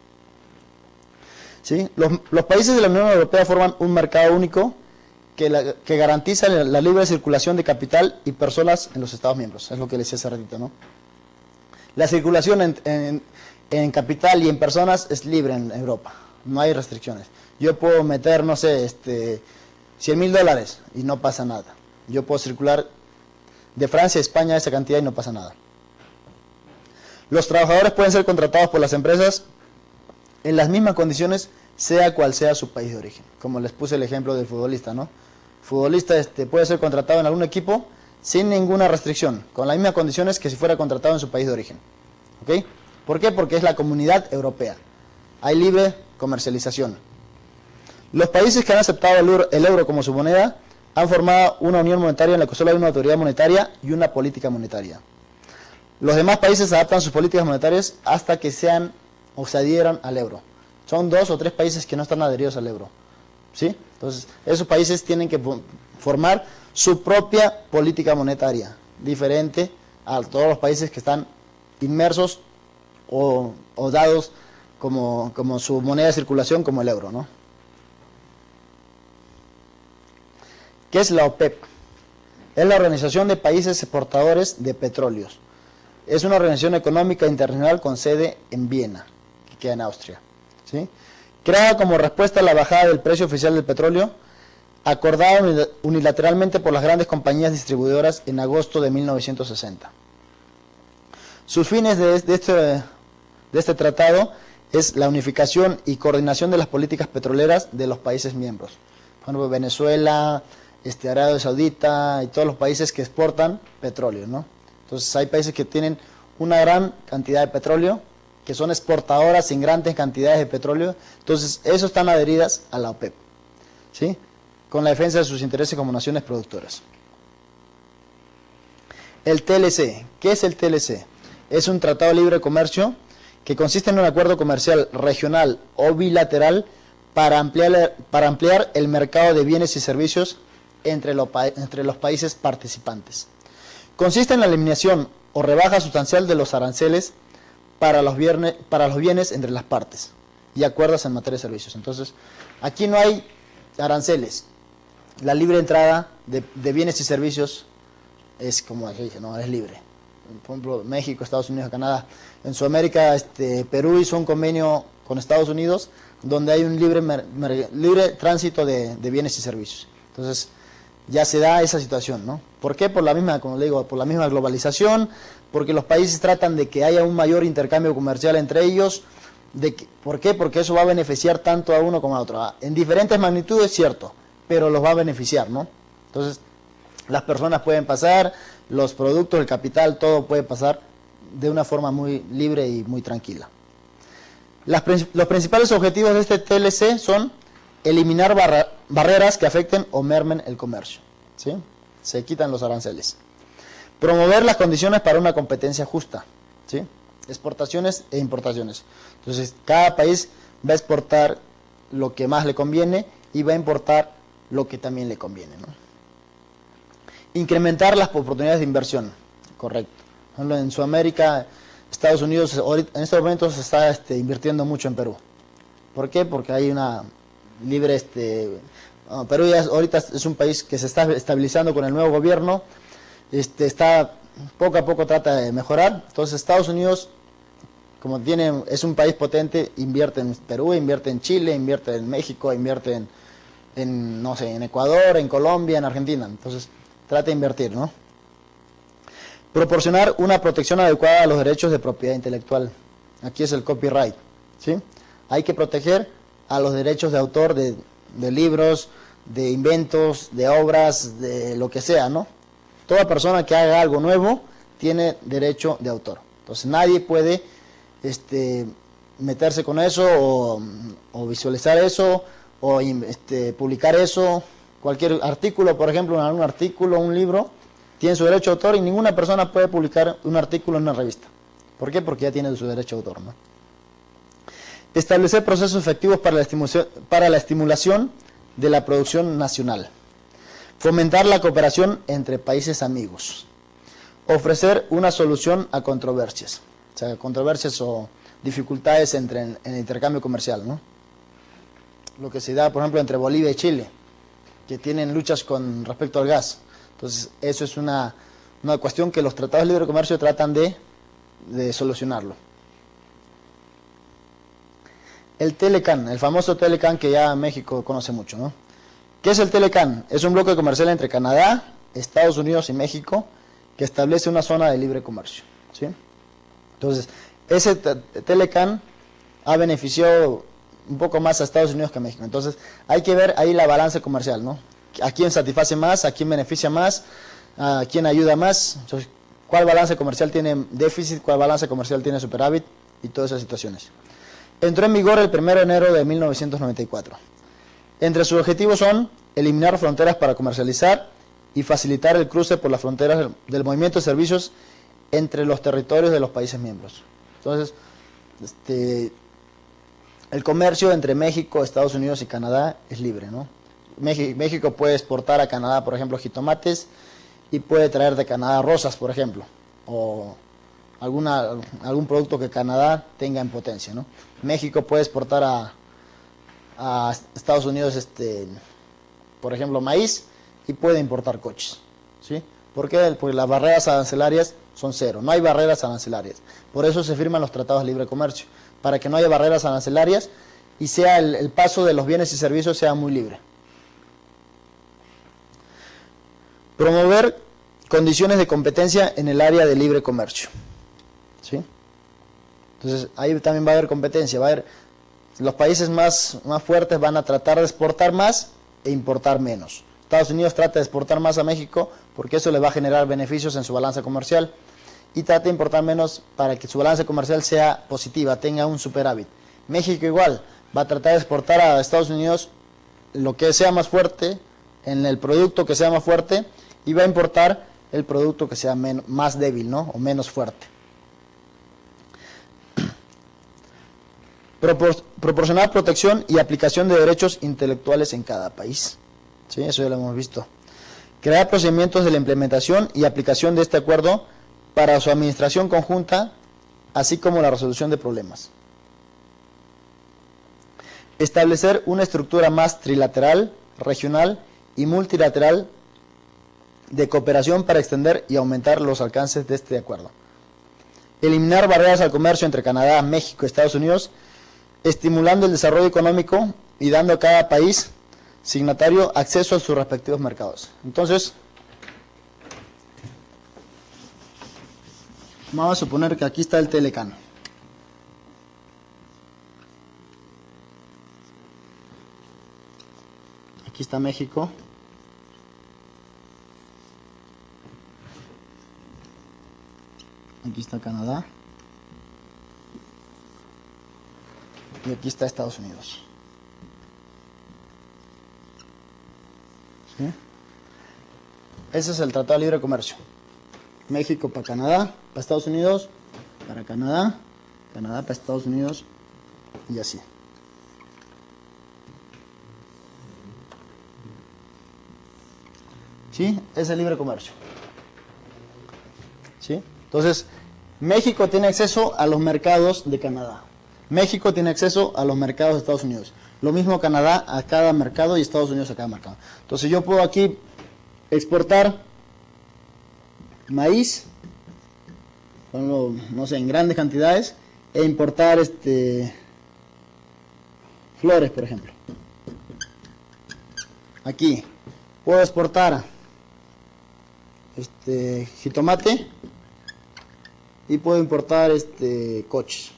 ¿Sí? Los países de la Unión Europea forman un mercado único que garantiza la libre circulación de capital y personas en los Estados miembros. Es lo que les decía hace ratito, ¿no? La circulación en capital y en personas es libre en Europa. No hay restricciones. Yo puedo meter, no sé, $100,000 y no pasa nada. Yo puedo circular de Francia a España esa cantidad y no pasa nada. Los trabajadores pueden ser contratados por las empresas en las mismas condiciones, sea cual sea su país de origen. Como les puse el ejemplo del futbolista, ¿no? El futbolista puede ser contratado en algún equipo sin ninguna restricción, con las mismas condiciones que si fuera contratado en su país de origen. ¿Ok? ¿Por qué? Porque es la Comunidad Europea. Hay libre comercialización. Los países que han aceptado el euro como su moneda han formado una unión monetaria en la que solo hay una autoridad monetaria y una política monetaria. Los demás países adaptan sus políticas monetarias hasta que sean o se adhieran al euro. Son 2 o 3 países que no están adheridos al euro. ¿Sí? Entonces, esos países tienen que formar su propia política monetaria, diferente a todos los países que están inmersos o dados como su moneda de circulación, como el euro, ¿no? ¿Qué es la OPEP? Es la Organización de Países Exportadores de Petróleos. Es una organización económica internacional con sede en Viena, que queda en Austria. ¿Sí? Creada como respuesta a la bajada del precio oficial del petróleo, acordada unilateralmente por las grandes compañías distribuidoras en agosto de 1960. Sus fines de este tratado es la unificación y coordinación de las políticas petroleras de los países miembros. Por ejemplo, Venezuela, Arabia Saudita y todos los países que exportan petróleo, ¿no? Entonces hay países que tienen una gran cantidad de petróleo, que son exportadoras en grandes cantidades de petróleo, entonces esos están adheridas a la OPEP, ¿sí? Con la defensa de sus intereses como naciones productoras. El TLC, ¿qué es el TLC? Es un tratado de libre comercio que consiste en un acuerdo comercial regional o bilateral para ampliar el mercado de bienes y servicios entre los países participantes. Consiste en la eliminación o rebaja sustancial de los aranceles para los bienes entre las partes y acuerdos en materia de servicios. Entonces, aquí no hay aranceles. La libre entrada de bienes y servicios es, como dije, no, es libre. Por ejemplo, México, Estados Unidos, Canadá. En Sudamérica, Perú hizo un convenio con Estados Unidos donde hay un libre tránsito de bienes y servicios. Entonces, ya se da esa situación, ¿no? ¿Por qué? Por la misma, como le digo, por la misma globalización, porque los países tratan de que haya un mayor intercambio comercial entre ellos. ¿Por qué? Porque eso va a beneficiar tanto a uno como a otro. En diferentes magnitudes, cierto, pero los va a beneficiar, ¿no? Entonces, las personas pueden pasar, los productos, el capital, todo puede pasar de una forma muy libre y muy tranquila. Los principales objetivos de este TLC son eliminar barreras que afecten o mermen el comercio, ¿sí? Se quitan los aranceles. Promover las condiciones para una competencia justa, ¿sí? Exportaciones e importaciones. Entonces, cada país va a exportar lo que más le conviene y va a importar lo que también le conviene, ¿no? Incrementar las oportunidades de inversión, correcto. Por ejemplo, en Sudamérica, Estados Unidos, en estos momentos se está invirtiendo mucho en Perú. ¿Por qué? Porque hay una libre... Perú ya ahorita es un país que se está estabilizando con el nuevo gobierno, está poco a poco trata de mejorar. Entonces Estados Unidos, como es un país potente, invierte en Perú, invierte en Chile, invierte en México, invierte no sé, en Ecuador, en Colombia, en Argentina. Entonces trata de invertir, ¿no? Proporcionar una protección adecuada a los derechos de propiedad intelectual. Aquí es el copyright, ¿sí? Hay que proteger a los derechos de autor de libros, de inventos, de obras, de lo que sea, ¿no? Toda persona que haga algo nuevo tiene derecho de autor. Entonces nadie puede meterse con eso o visualizar eso o publicar eso. Cualquier artículo, por ejemplo, un artículo, un libro, tiene su derecho de autor y ninguna persona puede publicar un artículo en una revista. ¿Por qué? Porque ya tiene su derecho de autor, ¿no? Establecer procesos efectivos para la estimulación de la producción nacional. Fomentar la cooperación entre países amigos. Ofrecer una solución a controversias. O sea, controversias o dificultades en el intercambio comercial, ¿no? Lo que se da, por ejemplo, entre Bolivia y Chile, que tienen luchas con respecto al gas. Entonces, eso es una cuestión que los tratados de libre comercio tratan de solucionarlo. El Telecan, el famoso Telecan que ya México conoce mucho, ¿no? ¿Qué es el Telecan? Es un bloque comercial entre Canadá, Estados Unidos y México que establece una zona de libre comercio, ¿sí? Entonces, ese Telecan ha beneficiado un poco más a Estados Unidos que a México. Entonces, hay que ver ahí la balanza comercial, ¿no? ¿A quién satisface más? ¿A quién beneficia más? ¿A quién ayuda más? Entonces, ¿cuál balanza comercial tiene déficit? ¿Cuál balanza comercial tiene superávit? Y todas esas situaciones. Entró en vigor el 1 de enero de 1994. Entre sus objetivos son eliminar fronteras para comercializar y facilitar el cruce por las fronteras del movimiento de servicios entre los territorios de los países miembros. Entonces, el comercio entre México, Estados Unidos y Canadá es libre, ¿no? México puede exportar a Canadá, por ejemplo, jitomates y puede traer de Canadá rosas, por ejemplo, o algún producto que Canadá tenga en potencia, ¿no? México puede exportar a Estados Unidos, por ejemplo, maíz y puede importar coches, ¿sí? ¿Por qué? Porque las barreras arancelarias son cero, no hay barreras arancelarias. Por eso se firman los tratados de libre comercio, para que no haya barreras arancelarias y sea el paso de los bienes y servicios sea muy libre. Promover condiciones de competencia en el área de libre comercio, ¿sí? Entonces ahí también va a haber competencia, los países más fuertes van a tratar de exportar más e importar menos. Estados Unidos trata de exportar más a México porque eso le va a generar beneficios en su balanza comercial, y trata de importar menos para que su balanza comercial sea positiva, tenga un superávit. México igual va a tratar de exportar a Estados Unidos lo que sea más fuerte, en el producto que sea más fuerte, y va a importar el producto que sea más débil, ¿no? O menos fuerte. Proporcionar protección y aplicación de derechos intelectuales en cada país. ¿Sí? Eso ya lo hemos visto. Crear procedimientos de la implementación y aplicación de este acuerdo para su administración conjunta, así como la resolución de problemas. Establecer una estructura más trilateral, regional y multilateral de cooperación para extender y aumentar los alcances de este acuerdo. Eliminar barreras al comercio entre Canadá, México y Estados Unidos, estimulando el desarrollo económico y dando a cada país signatario acceso a sus respectivos mercados. Entonces, vamos a suponer que aquí está el Telecán. Aquí está México. Aquí está Canadá. Y aquí está Estados Unidos. ¿Sí? Ese es el Tratado de Libre Comercio. México para Canadá, para Estados Unidos, para Canadá, Canadá para Estados Unidos, y así. ¿Sí? Es el libre comercio. ¿Sí? Entonces, México tiene acceso a los mercados de Canadá. México tiene acceso a los mercados de Estados Unidos. Lo mismo Canadá a cada mercado y Estados Unidos a cada mercado. Entonces yo puedo aquí exportar maíz, no sé, en grandes cantidades, e importar flores, por ejemplo. Aquí puedo exportar jitomate y puedo importar coches.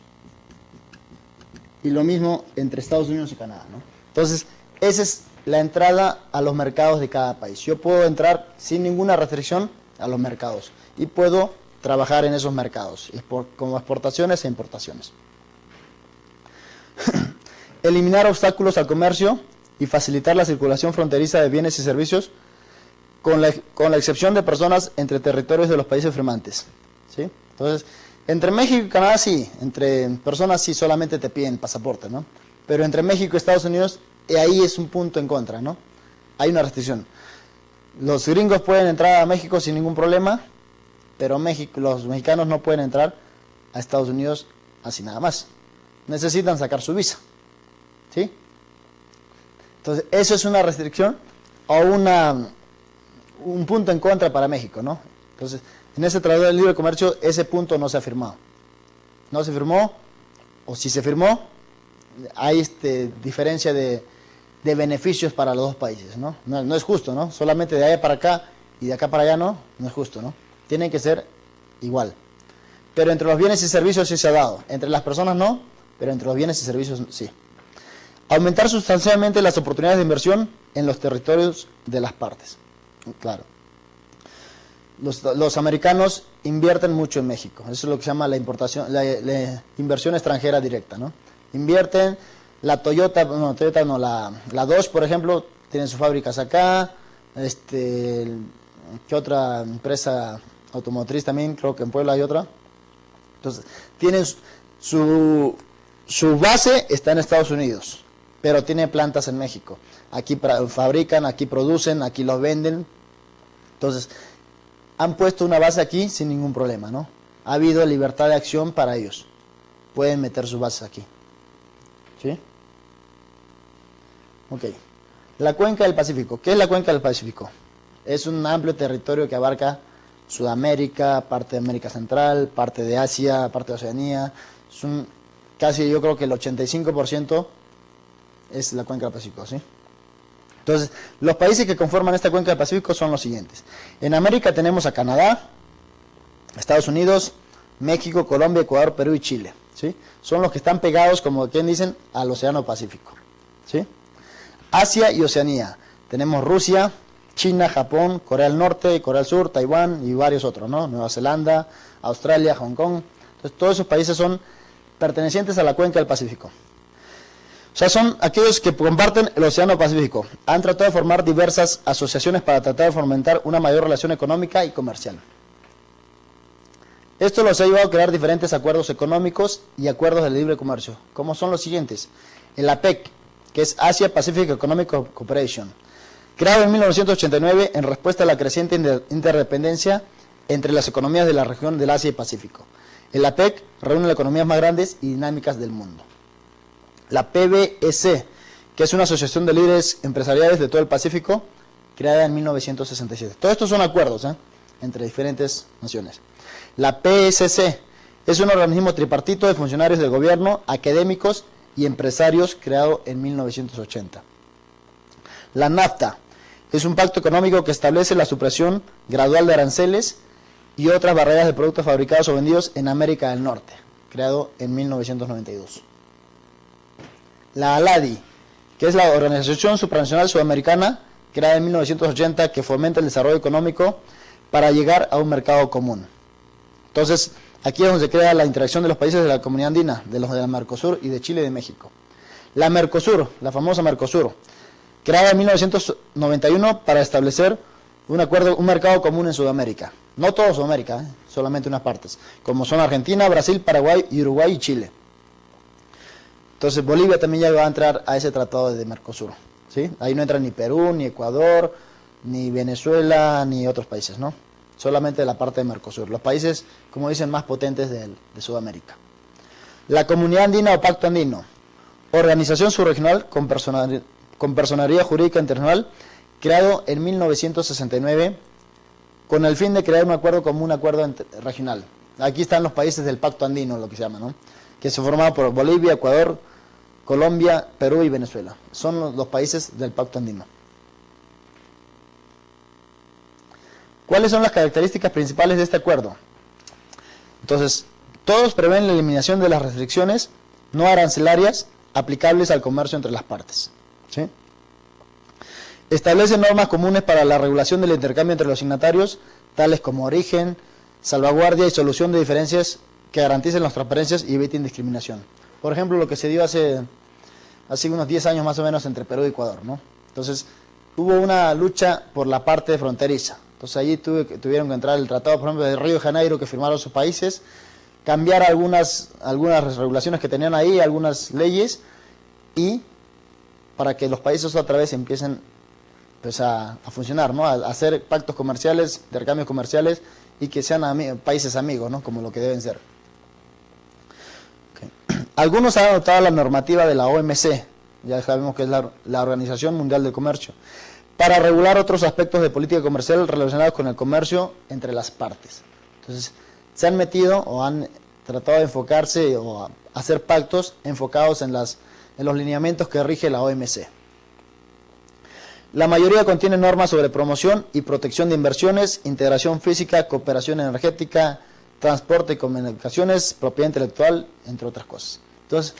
Y lo mismo entre Estados Unidos y Canadá, ¿no? Entonces, esa es la entrada a los mercados de cada país. Yo puedo entrar sin ninguna restricción a los mercados y puedo trabajar en esos mercados como exportaciones e importaciones. Eliminar obstáculos al comercio y facilitar la circulación fronteriza de bienes y servicios con la excepción de personas entre territorios de los países firmantes. ¿Sí? Entonces, entre México y Canadá sí, entre personas sí solamente te piden pasaporte, ¿no? Pero entre México y Estados Unidos, ahí es un punto en contra, ¿no? Hay una restricción. Los gringos pueden entrar a México sin ningún problema, pero los mexicanos no pueden entrar a Estados Unidos así nada más. Necesitan sacar su visa, ¿sí? Entonces, eso es una restricción o un punto en contra para México, ¿no? Entonces, en ese Tratado de Libre Comercio, ese punto no se ha firmado. No se firmó, o si se firmó, hay diferencia de beneficios para los dos países, ¿no? No es justo, ¿no? Solamente de allá para acá y de acá para allá no es justo, ¿no? Tienen que ser igual. Pero entre los bienes y servicios sí se ha dado. Entre las personas no, pero entre los bienes y servicios sí. Aumentar sustancialmente las oportunidades de inversión en los territorios de las partes. Claro. Los americanos invierten mucho en México. Eso es lo que se llama la inversión extranjera directa, ¿no? Invierten. La la Dodge, por ejemplo, tienen sus fábricas acá. ¿Qué otra empresa automotriz también? Creo que en Puebla hay otra. Entonces, tienen su base está en Estados Unidos, pero tiene plantas en México. Aquí fabrican, aquí producen, aquí los venden. Entonces, han puesto una base aquí sin ningún problema, ¿no? Ha habido libertad de acción para ellos. Pueden meter sus bases aquí. ¿Sí? Ok. La cuenca del Pacífico. ¿Qué es la cuenca del Pacífico? Es un amplio territorio que abarca Sudamérica, parte de América Central, parte de Asia, parte de Oceanía. Casi yo creo que el 85% es la cuenca del Pacífico, ¿sí? Entonces, los países que conforman esta cuenca del Pacífico son los siguientes. En América tenemos a Canadá, Estados Unidos, México, Colombia, Ecuador, Perú y Chile, ¿sí? Son los que están pegados, como quien dicen, al Océano Pacífico, ¿sí? Asia y Oceanía. Tenemos Rusia, China, Japón, Corea del Norte, Corea del Sur, Taiwán y varios otros, ¿no? Nueva Zelanda, Australia, Hong Kong. Entonces, todos esos países son pertenecientes a la cuenca del Pacífico. O sea, son aquellos que comparten el Océano Pacífico. Han tratado de formar diversas asociaciones para tratar de fomentar una mayor relación económica y comercial. Esto los ha llevado a crear diferentes acuerdos económicos y acuerdos de libre comercio, como son los siguientes. El APEC, que es Asia Pacific Economic Cooperation, creado en 1989 en respuesta a la creciente interdependencia entre las economías de la región del Asia y Pacífico. El APEC reúne las economías más grandes y dinámicas del mundo. La PBEC, que es una asociación de líderes empresariales de todo el Pacífico, creada en 1967. Todos estos son acuerdos entre diferentes naciones. La PSC es un organismo tripartito de funcionarios del gobierno, académicos y empresarios creado en 1980. La NAFTA es un pacto económico que establece la supresión gradual de aranceles y otras barreras de productos fabricados o vendidos en América del Norte, creado en 1992. La ALADI, que es la Organización Supranacional Sudamericana, creada en 1980, que fomenta el desarrollo económico para llegar a un mercado común. Entonces, aquí es donde se crea la interacción de los países de la Comunidad Andina, de los de la Mercosur y de Chile y de México. La Mercosur, la famosa Mercosur, creada en 1991 para establecer un mercado común en Sudamérica. No todo Sudamérica, solamente unas partes, como son Argentina, Brasil, Paraguay, Uruguay y Chile. Entonces Bolivia también ya va a entrar a ese tratado de Mercosur, ¿sí? Ahí no entra ni Perú, ni Ecuador, ni Venezuela, ni otros países, ¿no? Solamente la parte de Mercosur, los países, como dicen, más potentes de Sudamérica. La Comunidad Andina o Pacto Andino, organización subregional con personería jurídica internacional, creado en 1969 con el fin de crear un acuerdo como un acuerdo regional. Aquí están los países del Pacto Andino, lo que se llama, ¿no? Que se formaba por Bolivia, Ecuador, Colombia, Perú y Venezuela. Son los países del Pacto Andino. ¿Cuáles son las características principales de este acuerdo? Entonces, todos prevén la eliminación de las restricciones no arancelarias aplicables al comercio entre las partes, ¿sí? Establece normas comunes para la regulación del intercambio entre los signatarios, tales como origen, salvaguardia y solución de diferencias que garanticen las transparencias y eviten discriminación. Por ejemplo, lo que se dio hace unos 10 años más o menos entre Perú y Ecuador, ¿no? Entonces, hubo una lucha por la parte fronteriza. Entonces, allí tuvieron que entrar el tratado, por ejemplo, de Río de Janeiro, que firmaron sus países, cambiar algunas regulaciones que tenían ahí, algunas leyes, y para que los países otra vez empiecen pues, a funcionar, ¿no? A hacer pactos comerciales, intercambios comerciales, y que sean países amigos, ¿no? Como lo que deben ser. Okay. Algunos han adoptado la normativa de la OMC, ya sabemos que es la Organización Mundial del Comercio, para regular otros aspectos de política comercial relacionados con el comercio entre las partes. Entonces, se han metido o han tratado de enfocarse o hacer pactos enfocados en los lineamientos que rige la OMC. La mayoría contiene normas sobre promoción y protección de inversiones, integración física, cooperación energética, transporte y comunicaciones, propiedad intelectual, entre otras cosas. Entonces,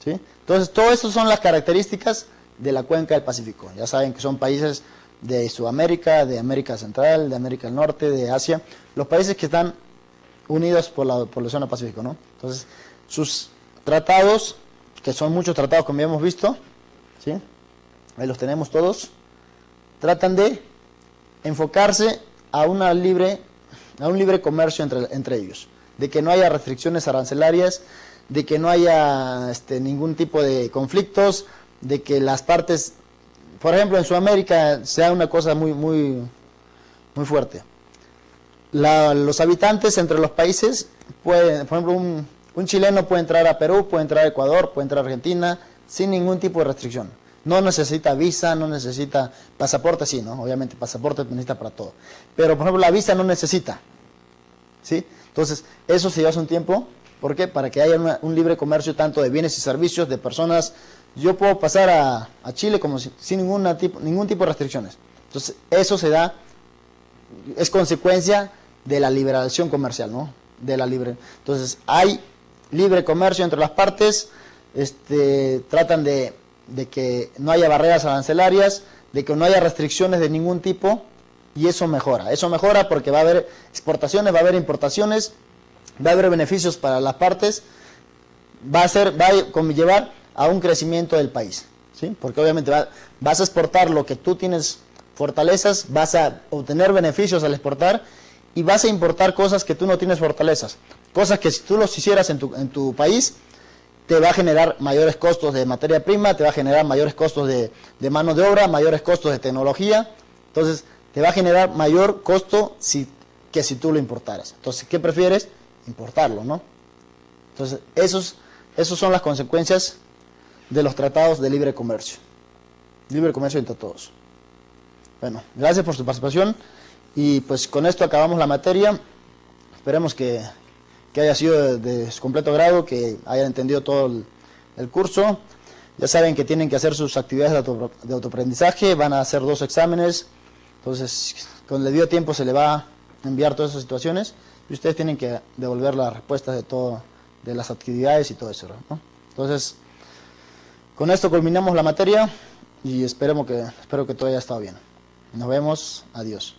¿sí? Entonces, todo esto son las características de la cuenca del Pacífico. Ya saben que son países de Sudamérica, de América Central, de América del Norte, de Asia, los países que están unidos por el Océano Pacífico, ¿no? Entonces, sus tratados, que son muchos tratados como ya hemos visto, ¿sí? Ahí los tenemos todos, tratan de enfocarse a un libre comercio entre ellos, de que no haya restricciones arancelarias, de que no haya ningún tipo de conflictos, de que las partes, por ejemplo en Sudamérica, sea una cosa muy, muy, muy fuerte. Los habitantes entre los países, pueden, por ejemplo, un chileno puede entrar a Perú, puede entrar a Ecuador, puede entrar a Argentina, sin ningún tipo de restricción. No necesita visa, no necesita pasaporte, sí, ¿no? Obviamente pasaporte necesita para todo. Pero, por ejemplo, la visa no necesita, ¿sí? Entonces, eso se lleva un tiempo. ¿Por qué? Para que haya un libre comercio tanto de bienes y servicios, de personas. Yo puedo pasar a Chile como sin ningún tipo de restricciones. Entonces, eso se da, es consecuencia de la liberación comercial, ¿no? Entonces, hay libre comercio entre las partes, tratan de que no haya barreras arancelarias, de que no haya restricciones de ningún tipo, y eso mejora porque va a haber exportaciones, va a haber importaciones, va a haber beneficios para las partes, va a conllevar a un crecimiento del país, ¿sí? Porque obviamente vas a exportar lo que tú tienes fortalezas, vas a obtener beneficios al exportar, y vas a importar cosas que tú no tienes fortalezas, cosas que si tú los hicieras en tu país, te va a generar mayores costos de materia prima, te va a generar mayores costos de mano de obra, mayores costos de tecnología. Entonces te va a generar mayor costo que si tú lo importaras. Entonces, ¿qué prefieres? Importarlo, ¿no? Entonces, esos son las consecuencias de los tratados de libre comercio. Libre comercio entre todos. Bueno, gracias por su participación, y pues con esto acabamos la materia. Esperemos que haya sido de su completo grado, que hayan entendido todo el curso. Ya saben que tienen que hacer sus actividades de autoaprendizaje, van a hacer 2 exámenes, entonces con el debido tiempo se le va a enviar todas esas situaciones, y ustedes tienen que devolver las respuestas de las actividades y todo eso, ¿no? Entonces, con esto culminamos la materia, y espero que todo haya estado bien. Nos vemos, adiós.